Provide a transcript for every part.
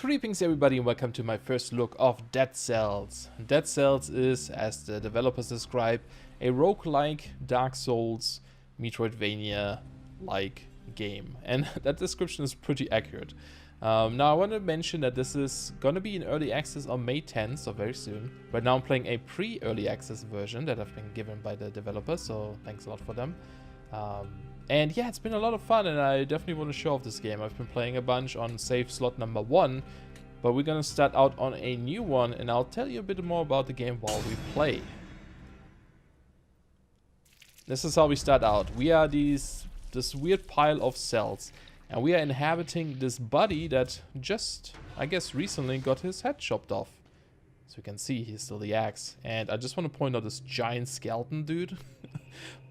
Greetings everybody and welcome to my first look of Dead Cells. Dead Cells is, as the developers describe, a roguelike Dark Souls Metroidvania-like game. And that description is pretty accurate. Now I want to mention that this is gonna be in early access on May 10th, so very soon. Right now I'm playing a pre-early access version that I've been given by the developers, so thanks a lot for them. And yeah, it's been a lot of fun and I definitely want to show off this game. I've been playing a bunch on save slot number 1, but we're gonna start out on a new one and I'll tell you a bit more about the game while we play. This is how we start out. We are this weird pile of cells and we are inhabiting this buddy that just, I guess, recently got his head chopped off. So you can see he's still the axe. And I just want to point out this giant skeleton dude.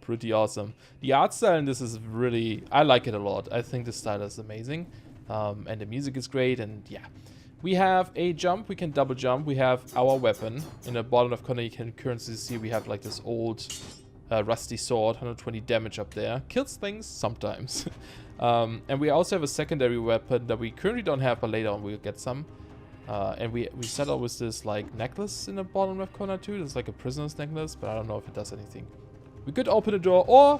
Pretty awesome. The art style in this is really, I like it a lot. I think the style is amazing. And the music is great, and yeah. We have a jump, we can double jump. We have our weapon. In the bottom of corner you can currently see we have like this old rusty sword, 120 damage up there. Kills things sometimes. And we also have a secondary weapon that we currently don't have, but later on we'll get some. And we start out with this like necklace in the bottom left corner too. It's like a prisoner's necklace, but I don't know if it does anything. We could open the door or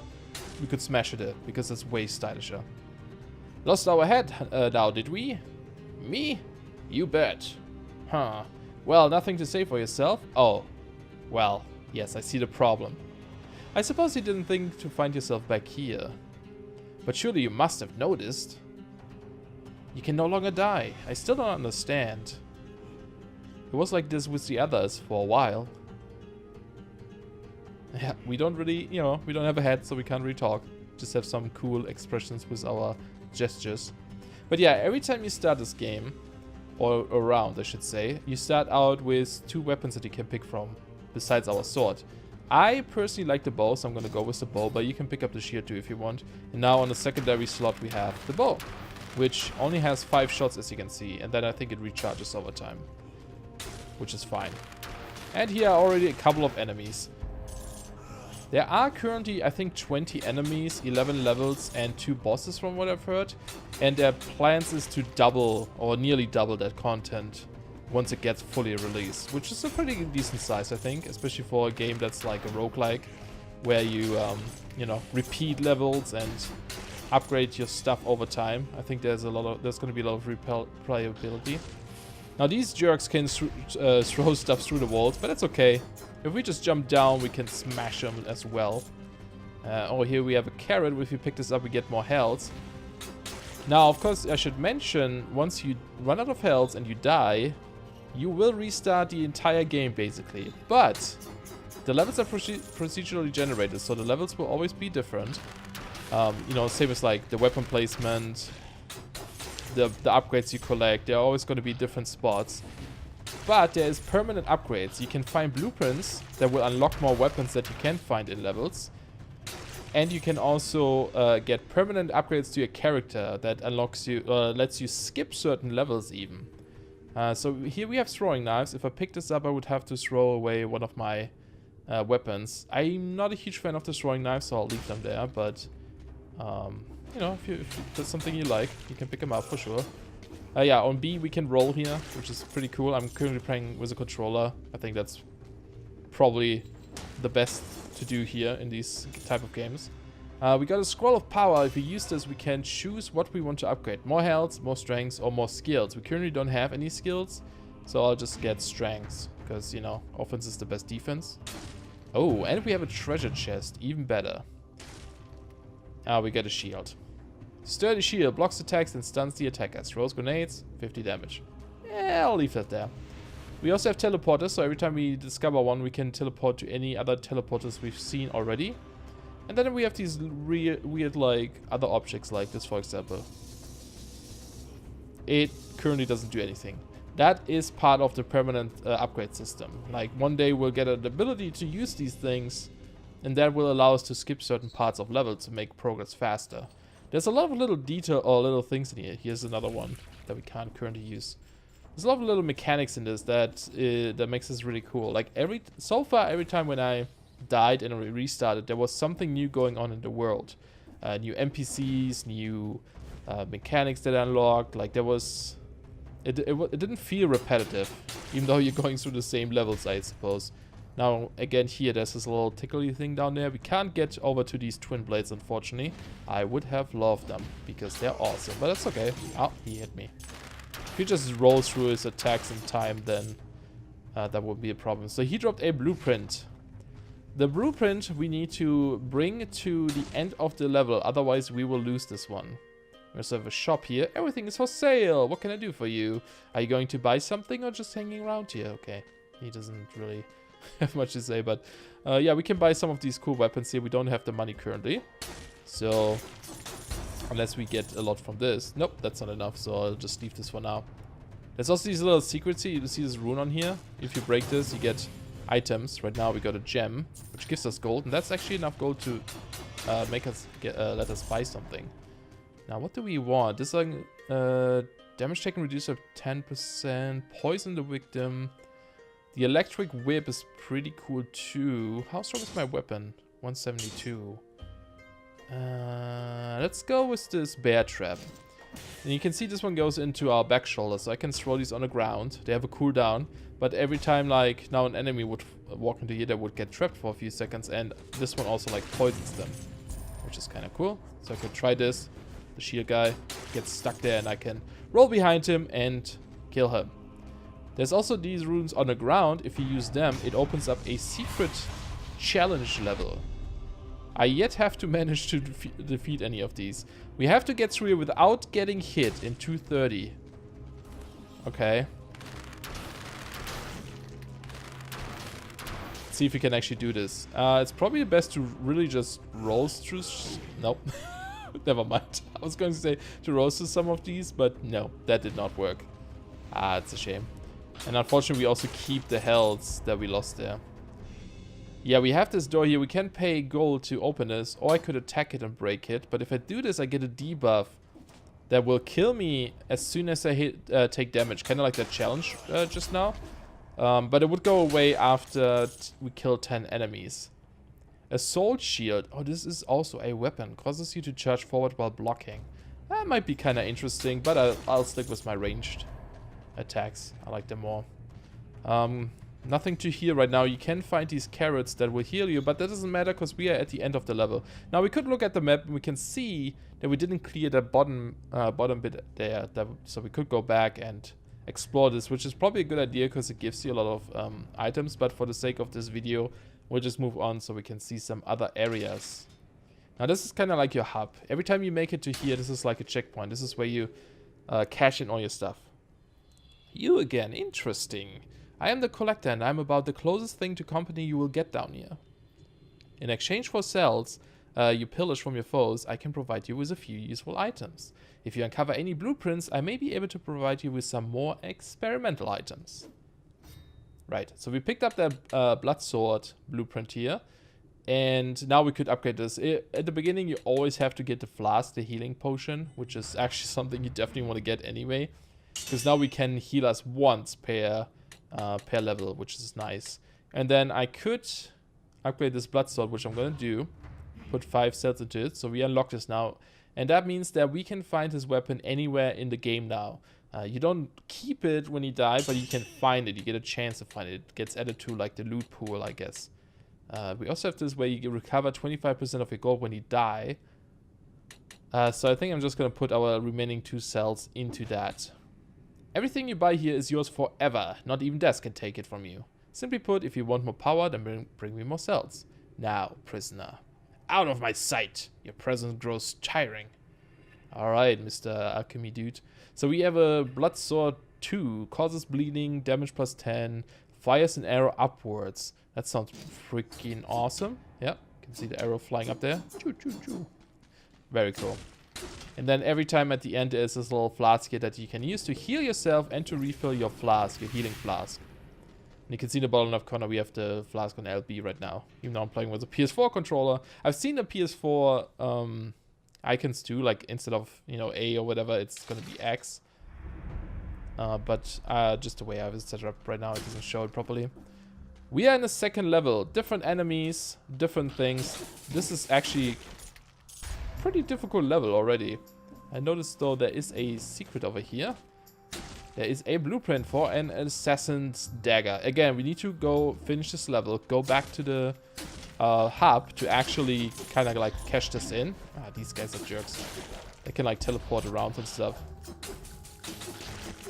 we could smash it because it's way stylisher. Lost our head now, did we? Me? You bet. Huh. Well, nothing to say for yourself? Oh. Well, yes, I see the problem. I suppose you didn't think to find yourself back here. But surely you must have noticed. You can no longer die. I still don't understand. It was like this with the others for a while. Yeah, we don't really, you know, we don't have a head, so we can't really talk. Just have some cool expressions with our gestures. But yeah, every time you start this game, or around I should say, you start out with 2 weapons that you can pick from, besides our sword. I personally like the bow, so I'm gonna go with the bow, but you can pick up the shield too if you want. And now on the secondary slot we have the bow, which only has 5 shots as you can see, and then I think it recharges over time, which is fine. And here are already a couple of enemies. There are currently, I think, 20 enemies, 11 levels, and 2 bosses from what I've heard. And their plans is to double, or nearly double that content once it gets fully released. Which is a pretty decent size, I think, especially for a game that's like a roguelike, where you, you know, repeat levels and upgrade your stuff over time. I think there's going to be a lot of replayability. Now these jerks can throw stuff through the walls, but that's okay. If we just jump down, we can smash them as well. Oh, here we have a carrot. If you pick this up, we get more health. Now, of course, I should mention, once you run out of health and you die, you will restart the entire game, basically. But the levels are procedurally generated, so the levels will always be different. You know, same as like the weapon placement, the upgrades you collect. They're always going to be different spots. But there is permanent upgrades. You can find blueprints that will unlock more weapons that you can find in levels. And you can also get permanent upgrades to your character that unlocks you, lets you skip certain levels even. So here we have throwing knives. If I pick this up, I would have to throw away one of my weapons. I'm not a huge fan of the throwing knives, so I'll leave them there. But, you know, if that's something you like, you can pick them up for sure. Yeah, on B we can roll here, which is pretty cool. I'm currently playing with a controller. I think that's probably the best to do here in these type of games. We got a scroll of power. If we use this, we can choose what we want to upgrade. More health, more strength, or more skills. We currently don't have any skills, so I'll just get strength, because, you know, offense is the best defense. Oh, and we have a treasure chest, even better. We get a shield. Sturdy shield blocks attacks and stuns the attackers. Throws grenades, 50 damage. Yeah, I'll leave that there. We also have teleporters, so every time we discover one, we can teleport to any other teleporters we've seen already. And then we have these weird, like, other objects like this, for example. It currently doesn't do anything. That is part of the permanent upgrade system. Like, one day we'll get an ability to use these things, and that will allow us to skip certain parts of level to make progress faster. There's a lot of little detail or little things in here. Here's another one that we can't currently use. There's a lot of little mechanics in this that that makes this really cool. Like so far, every time when I died and restarted, there was something new going on in the world. New NPCs, new mechanics that unlocked. Like there was it didn't feel repetitive, even though you're going through the same levels, I suppose. Now, again, here, there's this little tickly thing down there. We can't get over to these twin blades, unfortunately. I would have loved them, because they're awesome. But that's okay. Oh, he hit me. If he just rolls through his attacks in time, then that would be a problem. So he dropped a blueprint. The blueprint we need to bring to the end of the level, otherwise we will lose this one. We also have a shop here. Everything is for sale. What can I do for you? Are you going to buy something or just hanging around here? Okay, he doesn't really have much to say, but yeah, we can buy some of these cool weapons here. We don't have the money currently, so unless we get a lot from this. Nope, that's not enough, so I'll just leave this for now. There's also these little secrets here. You see this rune on here. If you break this, you get items. Right now we got a gem, which gives us gold, and that's actually enough gold to make us let us buy something. Now, what do we want? This is damage taken reduced by 10%. Poison the victim. The electric whip is pretty cool too. How strong is my weapon? 172. Let's go with this bear trap. And you can see this one goes into our back shoulder, so I can throw these on the ground. They have a cooldown, but every time, like, now an enemy would walk into here, they would get trapped for a few seconds, and this one also, like, poisons them, which is kind of cool. So I could try this. The shield guy gets stuck there, and I can roll behind him and kill him. There's also these runes on the ground. If you use them, it opens up a secret challenge level. I yet have to manage to defeat any of these. We have to get through here without getting hit in 230. Okay. Let's see if we can actually do this. It's probably best to really just roll through... Nope. Never mind. I was going to say to roll through some of these, but no, that did not work. Ah, it's a shame. And unfortunately, we also keep the healths that we lost there. Yeah, we have this door here. We can pay gold to open this, or I could attack it and break it. But if I do this, I get a debuff that will kill me as soon as I take damage. Kind of like that challenge just now. But it would go away after we kill 10 enemies. A soul shield. Oh, this is also a weapon. Causes you to charge forward while blocking. That might be kind of interesting, but I'll stick with my ranged attacks. I like them more. Nothing to heal right now. You can find these carrots that will heal you, but that doesn't matter because we are at the end of the level. Now we could look at the map and we can see that we didn't clear the bottom bit there. So we could go back and explore this, which is probably a good idea because it gives you a lot of items. But for the sake of this video, we'll just move on so we can see some other areas. Now this is kind of like your hub. Every time you make it to here, this is like a checkpoint. This is where you cash in all your stuff. You again, interesting. I am the collector and I'm about the closest thing to company you will get down here. In exchange for cells you pillage from your foes, I can provide you with a few useful items. If you uncover any blueprints, I may be able to provide you with some more experimental items. Right, so we picked up the blood sword blueprint here. And now we could upgrade this. At the beginning, you always have to get the flask, the healing potion, which is actually something you definitely want to get anyway. Because now we can heal us once per level, which is nice. And then I could upgrade this blood sword, which I'm going to do. Put 5 cells into it, so we unlock this now. And that means that we can find this weapon anywhere in the game now. You don't keep it when you die, but you can find it. You get a chance to find it. It gets added to like the loot pool, I guess. We also have this where you recover 25% of your gold when you die. So I think I'm just going to put our remaining 2 cells into that. Everything you buy here is yours forever. Not even death can take it from you. Simply put, if you want more power, then bring me more cells. Now, prisoner. Out of my sight. Your presence grows tiring. Alright, Mr. Alchemy Dude. So we have a Blood Sword 2. Causes bleeding, damage plus 10. Fires an arrow upwards. That sounds freaking awesome. Yeah, you can see the arrow flying up there. Choo, choo, choo. Very cool. And then every time at the end there's this little flask here that you can use to heal yourself and to refill your flask, your healing flask. And you can see in the bottom left corner we have the flask on LB right now. Even though I'm playing with a PS4 controller. I've seen the PS4 icons too, like instead of, you know, A or whatever, it's gonna be X. But just the way I have it set up right now, it doesn't show it properly. We are in the second level. Different enemies, different things. This is actually pretty difficult level already. I noticed though there is a secret over here. There is a blueprint for an assassin's dagger. Again, we need to go finish this level, go back to the hub to actually kind of like cash this in. Ah, these guys are jerks. They can like teleport around and stuff.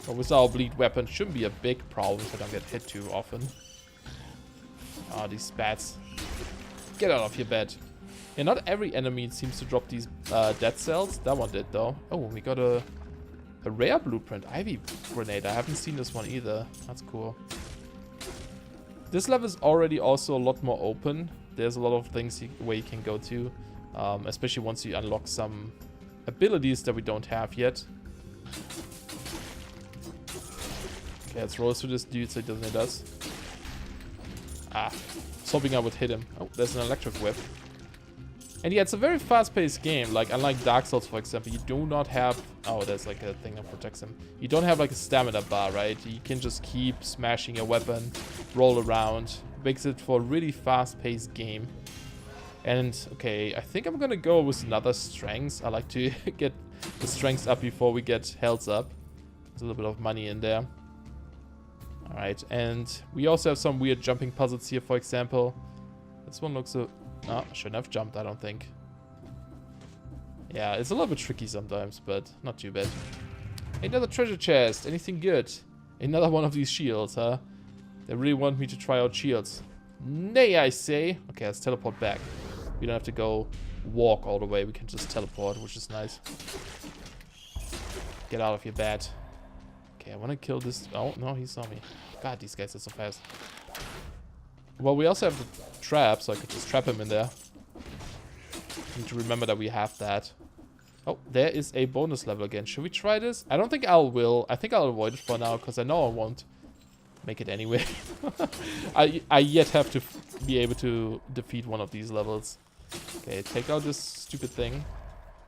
But with our bleed weapon, shouldn't be a big problem if I don't get hit too often. Ah, these bats. Get out of your bed. Yeah, not every enemy seems to drop these dead cells. That one did though. Oh, we got a rare blueprint. Ivy grenade. I haven't seen this one either. That's cool. This level is already also a lot more open. There's a lot of things where you can go to. Especially once you unlock some abilities that we don't have yet. Okay, let's roll through this dude so he doesn't hit us. Ah, I was hoping I would hit him. Oh, there's an electric whip. And yeah, it's a very fast-paced game. Like, unlike Dark Souls, for example, you do not have... Oh, there's like a thing that protects him. You don't have like a stamina bar, right? You can just keep smashing your weapon, roll around. Makes it for a really fast-paced game. And, okay, I think I'm gonna go with another strengths. I like to get the strengths up before we get health up. There's a little bit of money in there. Alright, and we also have some weird jumping puzzles here, for example. This one looks so... Oh, I shouldn't have jumped, I don't think. Yeah, it's a little bit tricky sometimes, but not too bad. Another treasure chest. Anything good? Another one of these shields, huh? They really want me to try out shields. Nay, I say. Okay, let's teleport back. We don't have to go walk all the way. We can just teleport, which is nice. Get out of your bed. Okay, I want to kill this. Oh, no, he saw me. God, these guys are so fast. Well, we also have the trap, so I could just trap him in there. Need to remember that we have that. Oh, there is a bonus level again. Should we try this? I don't think I will. I think I'll avoid it for now, because I know I won't make it anyway. I yet have to be able to defeat one of these levels. Okay, take out this stupid thing.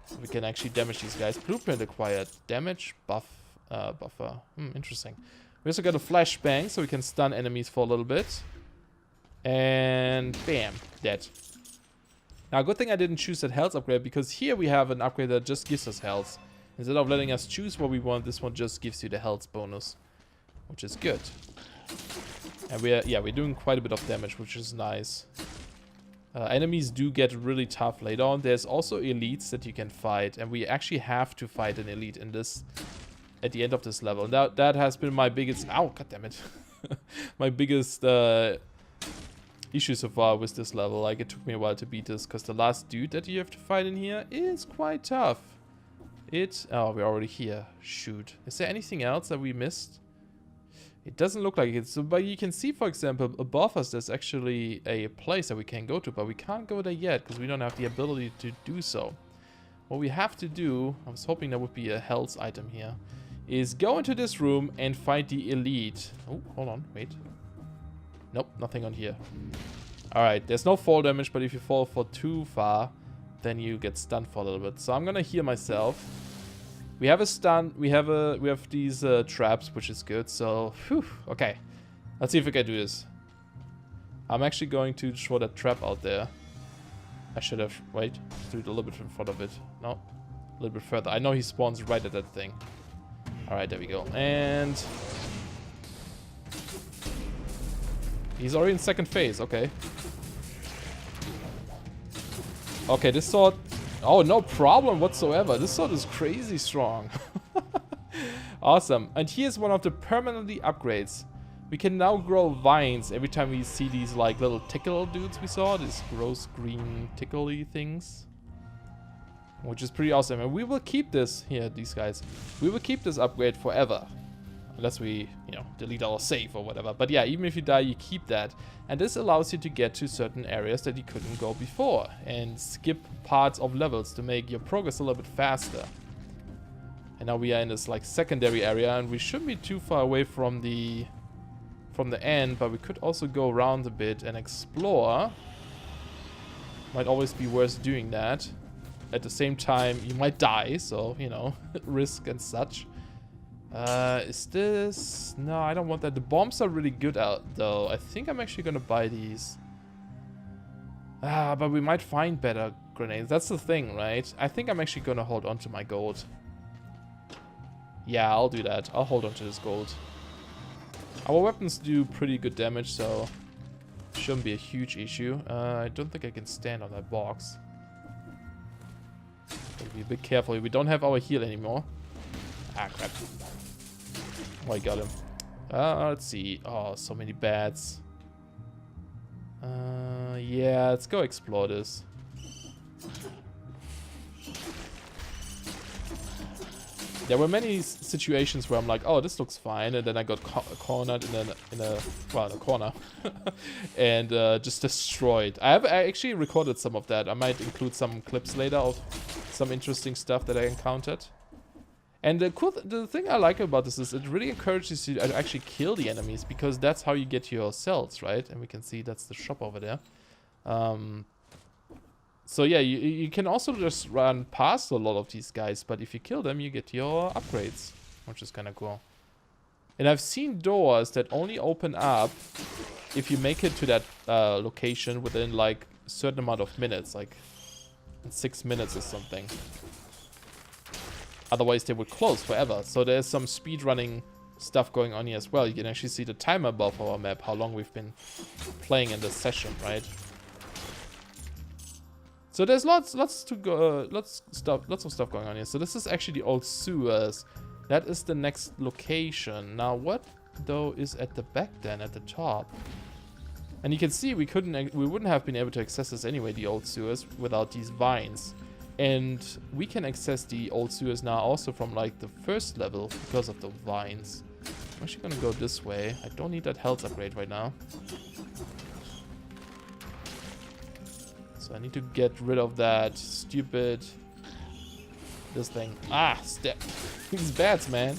So we can actually damage these guys. Blueprint acquired. Damage buffer. Interesting. We also got a flashbang, so we can stun enemies for a little bit. And bam, dead. Now, good thing I didn't choose that health upgrade, because here we have an upgrade that just gives us health. Instead of letting us choose what we want, this one just gives you the health bonus, which is good. And we're doing quite a bit of damage, which is nice. Enemies do get really tough later on. There's also elites that you can fight, and we actually have to fight an elite in this at the end of this level. Now that has been my biggest my biggest issue so far with this level. Like, it took me a while to beat this, because the last dude that you have to fight in here is quite tough. Oh, we're already here. Shoot. Is there anything else that we missed? It doesn't look like it. So, but you can see, for example, above us there's actually a place that we can go to, but we can't go there yet because we don't have the ability to do so. What we have to do, I was hoping there would be a health item here, is go into this room and fight the elite. Oh, hold on, wait. Nope, nothing on here. Alright, there's no fall damage, but if you fall for too far, then you get stunned for a little bit. So I'm gonna heal myself. We have a stun, we have these traps, which is good. So, whew, okay. Let's see if we can do this. I'm actually going to throw that trap out there. I should have, wait, threw it a little bit in front of it. No, a little bit further. I know he spawns right at that thing. Alright, there we go. And he's already in second phase, okay. Okay, this sword... Oh, no problem whatsoever. This sword is crazy strong. Awesome. And here's one of the permanently upgrades. We can now grow vines every time we see these like little tickle dudes we saw. These gross green tickly things. Which is pretty awesome. And we will keep this... Here, these guys. We will keep this upgrade forever. Unless we, you know, delete our save or whatever. But yeah, even if you die, you keep that. And this allows you to get to certain areas that you couldn't go before. And skip parts of levels to make your progress a little bit faster. And now we are in this like secondary area. And we shouldn't be too far away from the end. But we could also go around a bit and explore. Might always be worth doing that. At the same time, you might die. So, you know, risk and such. Is this... No, I don't want that. The bombs are really good out, though. I think I'm actually gonna buy these. But we might find better grenades. That's the thing, right? I think I'm actually gonna hold on to my gold. Yeah, I'll do that. I'll hold on to this gold. Our weapons do pretty good damage, so shouldn't be a huge issue. I don't think I can stand on that box. Gotta be a bit careful. We don't have our heal anymore. Ah, crap. Oh, I got him. Let's see. Oh, so many bats. Yeah, let's go explore this. There were many situations where I'm like, oh, this looks fine, and then I got cornered in a corner, and just destroyed. I actually recorded some of that. I might include some clips later of some interesting stuff that I encountered. And the thing I like about this is it really encourages you to actually kill the enemies, because that's how you get your cells, right? And we can see that's the shop over there. So yeah, you can also just run past a lot of these guys, but if you kill them, you get your upgrades, which is kind of cool. And I've seen doors that only open up if you make it to that location within like a certain amount of minutes, like in 6 minutes or something. Otherwise, they would close forever. So there's some speedrunning stuff going on here as well. You can actually see the timer above our map, how long we've been playing in this session, right? So there's lots of stuff going on here. So this is actually the old sewers. That is the next location. Now what though is at the back then, at the top? And you can see we wouldn't have been able to access this anyway, the old sewers, without these vines. And we can access the old sewers now also from like the first level because of the vines. I'm actually gonna go this way. I don't need that health upgrade right now. So I need to get rid of that stupid... this thing. Ah, step. These bats, man.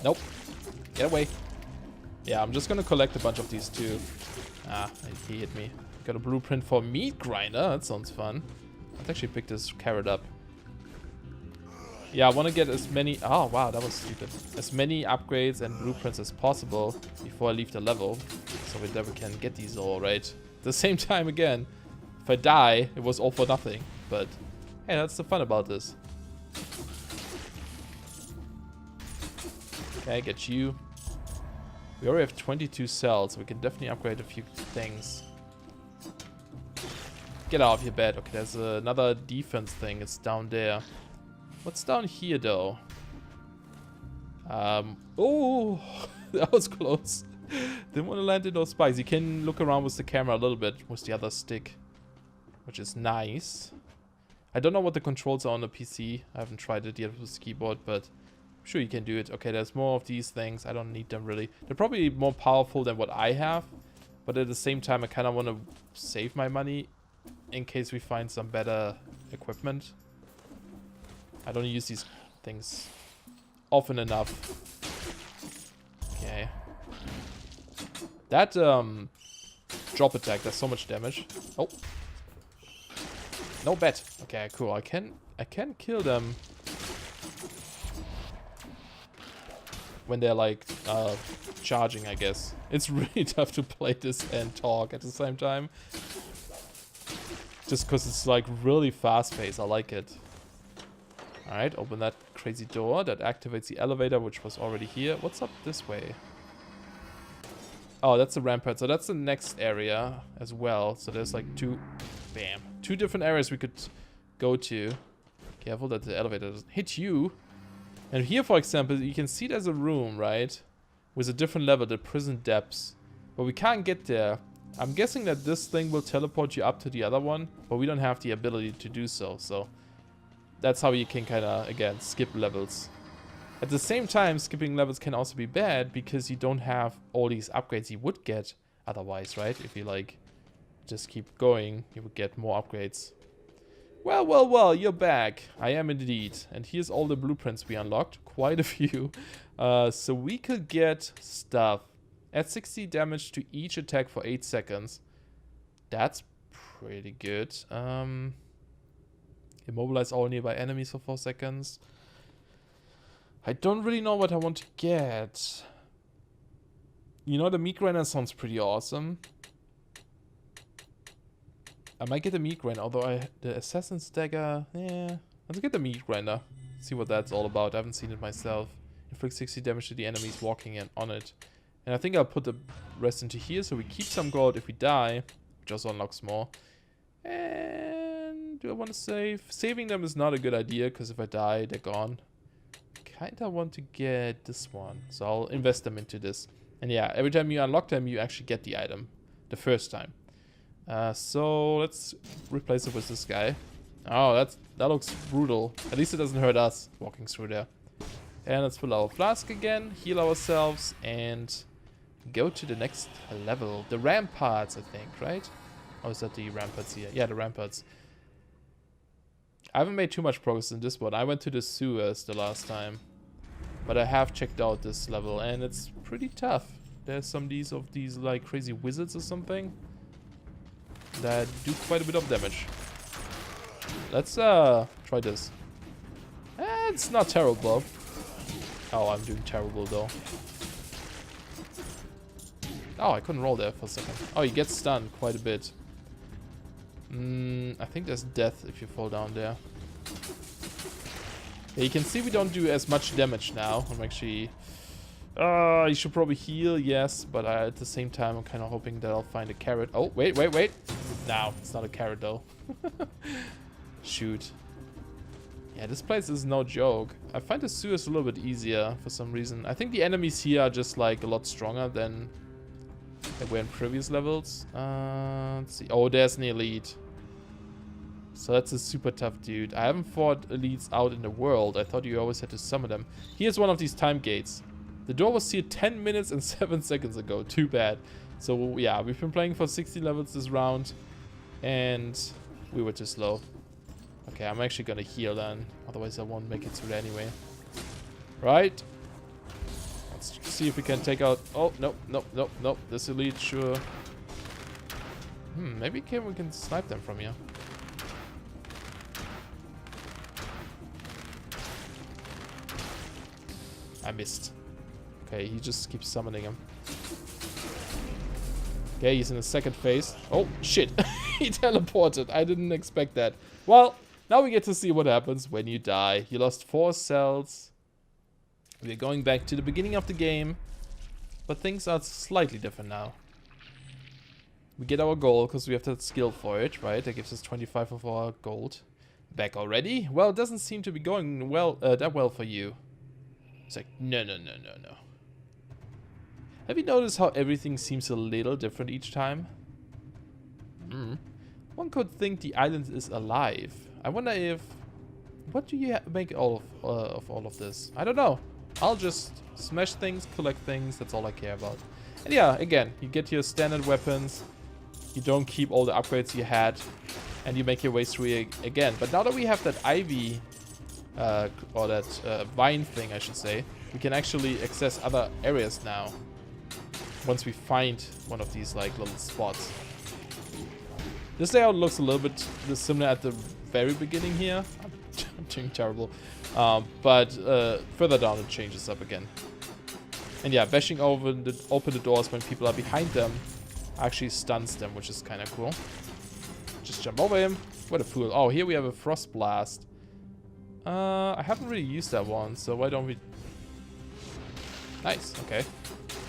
Nope. Get away. Yeah, I'm just gonna collect a bunch of these too. Ah, he hit me. Got a blueprint for meat grinder. That sounds fun. Let's actually pick this carrot up. Yeah, I want to get as many... oh, wow, that was stupid. As many upgrades and blueprints as possible before I leave the level. So that we can get these all right. At the same time, again, if I die, it was all for nothing. But, hey, that's the fun about this. Okay, get you. We already have 22 cells, so we can definitely upgrade a few things. Get out of here, bed. Okay, there's another defense thing. It's down there. What's down here, though? Oh, that was close. Didn't want to land in those spikes. You can look around with the camera a little bit with the other stick, which is nice. I don't know what the controls are on the PC. I haven't tried it yet with the keyboard, but I'm sure you can do it. Okay, there's more of these things. I don't need them really. They're probably more powerful than what I have, but at the same time, I kind of want to save my money in case we find some better equipment. I don't use these things often enough. Okay. That drop attack does so much damage. Oh. No bet. Okay, cool. I can kill them when they're like charging, I guess. It's really tough to play this and talk at the same time. Just because it's like really fast paced. I like it. Alright, open that crazy door. That activates the elevator, which was already here. What's up this way? Oh, that's the rampart. So that's the next area as well. So there's like two different areas we could go to. Careful that the elevator doesn't hit you. And here, for example, you can see there's a room, right? With a different level, the prison depths. But we can't get there. I'm guessing that this thing will teleport you up to the other one, but we don't have the ability to do so. So that's how you can kind of, again, skip levels. At the same time, skipping levels can also be bad because you don't have all these upgrades you would get otherwise, right? If you, like, just keep going, you would get more upgrades. Well, well, well, you're back. I am indeed. And here's all the blueprints we unlocked. Quite a few. So we could get stuff. Add 60 damage to each attack for 8 seconds. That's pretty good. Immobilize all nearby enemies for 4 seconds. I don't really know what I want to get. You know, the meat grinder sounds pretty awesome. I might get the meat grinder, although the assassin's dagger, yeah. Let's get the meat grinder. See what that's all about. I haven't seen it myself. Inflict 60 damage to the enemies walking on it. And I think I'll put the rest into here, so we keep some gold if we die, which also unlocks more. And do I want to save? Saving them is not a good idea, because if I die, they're gone. Kinda want to get this one, so I'll invest them into this. And yeah, every time you unlock them, you actually get the item the first time. So let's replace it with this guy. Oh, that looks brutal. At least it doesn't hurt us walking through there. And let's fill our flask again, heal ourselves, and go to the next level. The ramparts, I think, right? Or is that the ramparts here? Yeah, the ramparts. I haven't made too much progress in this one. I went to the sewers the last time. But I have checked out this level, and it's pretty tough. There's some of these like crazy wizards or something that do quite a bit of damage. Let's try this. It's not terrible. Oh, I'm doing terrible though. Oh, I couldn't roll there for a second. Oh, you get stunned quite a bit. I think there's death if you fall down there. Yeah, you can see we don't do as much damage now. I'm actually... you should probably heal, yes, but at the same time I'm kind of hoping that I'll find a carrot. Oh, wait. No, it's not a carrot though. Shoot. Yeah, this place is no joke. I find the sewers a little bit easier for some reason. I think the enemies here are just like a lot stronger than they were in previous levels. Let's see. Oh, there's an elite. So that's a super tough dude. I haven't fought elites out in the world. I thought you always had to summon them. Here's one of these time gates. The door was sealed 10 minutes and 7 seconds ago. Too bad. So yeah, we've been playing for 60 levels this round. And we were too slow. Okay, I'm actually gonna heal then. Otherwise I won't make it through anyway. Right. Let's see if we can take out... Oh, nope. This elite, sure. Maybe we can snipe them from here. I missed. Okay, he just keeps summoning him. Okay, he's in the second phase. Oh, shit. He teleported. I didn't expect that. Well, now we get to see what happens when you die. You lost 4 cells. We're going back to the beginning of the game. But things are slightly different now. We get our goal because we have that skill for it, right? That gives us 25 of our gold. Back already? Well, it doesn't seem to be going well that well for you. It's like, no. Have you noticed how everything seems a little different each time? One could think the island is alive. I wonder if... What do you make of all of this? I don't know. I'll just smash things, collect things. That's all I care about. And yeah, again, you get your standard weapons. You don't keep all the upgrades you had. And you make your way through it again. But now that we have that ivy... or that vine thing, I should say, we can actually access other areas now. Once we find one of these like little spots. This layout looks a little bit similar at the very beginning here. I'm doing terrible. But further down it changes up again. And yeah, bashing open the doors when people are behind them actually stuns them, which is kind of cool. Just jump over him. What a fool. Oh, here we have a frost blast. I haven't really used that one, so why don't we... Nice, okay.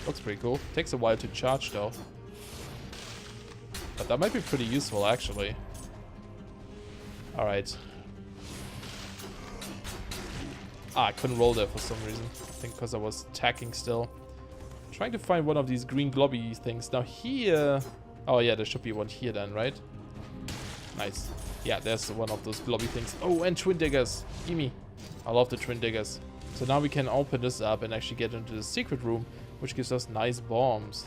Looks pretty cool. Takes a while to charge though. But that might be pretty useful actually. Alright. I couldn't roll there for some reason. I think because I was attacking still. Trying to find one of these green globby things. Now here... Oh yeah, there should be one here then, right? Nice. Yeah, there's one of those globby things. Oh, and twin diggers. Gimme. I love the twin diggers. So now we can open this up and actually get into the secret room, which gives us nice bombs.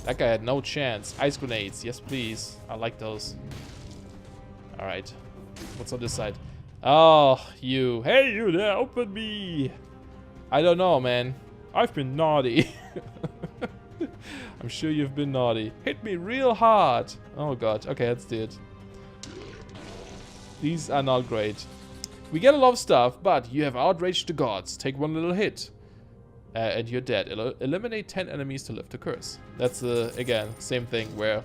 That guy had no chance. Ice grenades. Yes, please. I like those. Alright. What's on this side? Oh, you. Hey, you there. Open me. I don't know, man. I've been naughty. I'm sure you've been naughty. Hit me real hard. Oh, God. Okay, let's do it. These are not great. We get a lot of stuff, but you have outraged the gods. Take one little hit. And you're dead. Eliminate 10 enemies to lift the curse. That's, again, same thing where...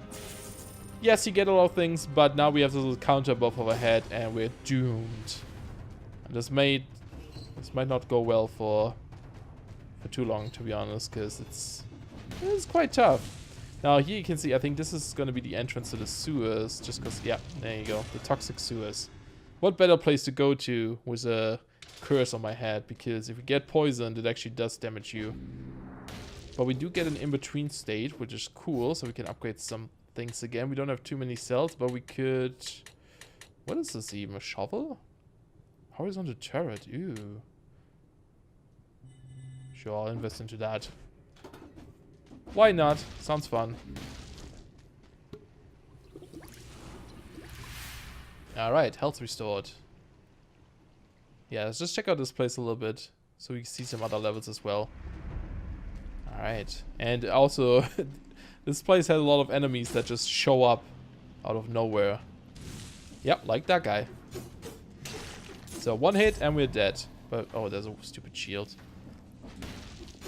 Yes, you get a lot of things, but now we have this little counter above our head and we're doomed. And this might not go well for too long, to be honest, because it's quite tough. Now here you can see, I think this is going to be the entrance to the sewers, just because, yeah, there you go, the toxic sewers. What better place to go to with a curse on my head, because if you get poisoned, it actually does damage you. But we do get an in-between state, which is cool, so we can upgrade some things again. We don't have too many cells, but we could... What is this even? A shovel? Horizontal turret, ew. Sure, I'll invest into that. Why not? Sounds fun. Alright, health restored. Yeah, let's just check out this place a little bit, so we can see some other levels as well. Alright, and also, this place has a lot of enemies that just show up out of nowhere. Yep, like that guy. So one hit and we're dead. But, oh, there's a stupid shield.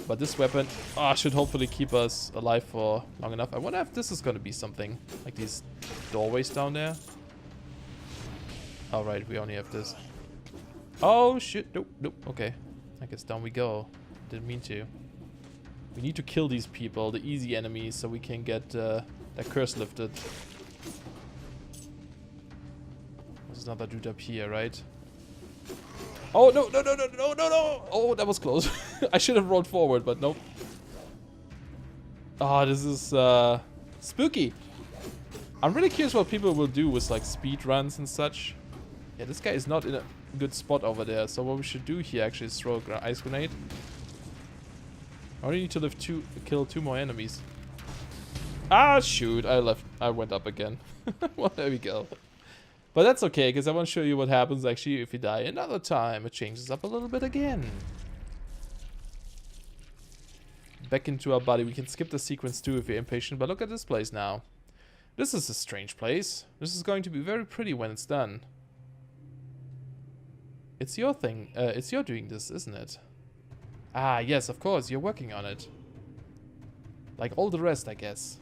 But this weapon should hopefully keep us alive for long enough. I wonder if this is going to be something. Like these doorways down there. Oh, right, we only have this. Oh, shit. Nope, nope. Okay. I guess down we go. Didn't mean to. We need to kill these people, the easy enemies, so we can get that curse lifted. There's another dude up here, right? Oh, no, no, no, no, no, no, no! Oh, that was close. I should have rolled forward, but nope. Oh, this is spooky. I'm really curious what people will do with like speed runs and such. Yeah, this guy is not in a good spot over there. So what we should do here actually is throw an ice grenade. I only need to kill 2 more enemies. Ah, shoot! I went up again. Well, there we go. But that's okay, because I want to show you what happens actually if you die another time. It changes up a little bit again. Back into our body. We can skip the sequence too if you're impatient, but look at this place now. This is a strange place. This is going to be very pretty when it's done. It's your thing. It's your doing this, isn't it? Ah, yes, of course. You're working on it. Like all the rest, I guess.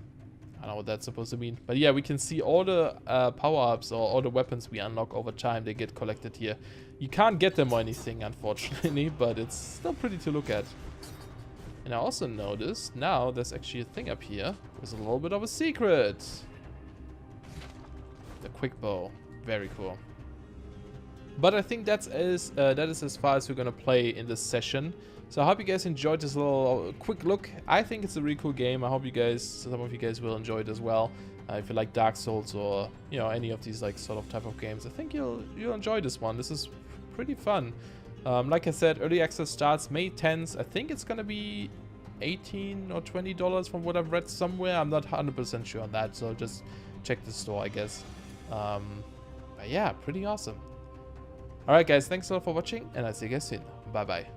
I don't know what that's supposed to mean. But yeah, we can see all the power-ups or all the weapons we unlock over time. They get collected here. You can't get them or anything, unfortunately, but it's still pretty to look at. And I also noticed now there's actually a thing up here. There's a little bit of a secret. The quick bow. Very cool. But I think that is as far as we're going to play in this session. So I hope you guys enjoyed this little quick look. I think it's a really cool game. I hope some of you guys will enjoy it as well. If you like Dark Souls or, you know, any of these like sort of type of games, I think you'll enjoy this one. This is pretty fun. Like I said, early access starts May 10th. I think it's gonna be $18 or $20 from what I've read somewhere. I'm not 100% sure on that, so just check the store, I guess. But yeah, pretty awesome. Alright guys, thanks a lot for watching, and I'll see you guys soon. Bye bye.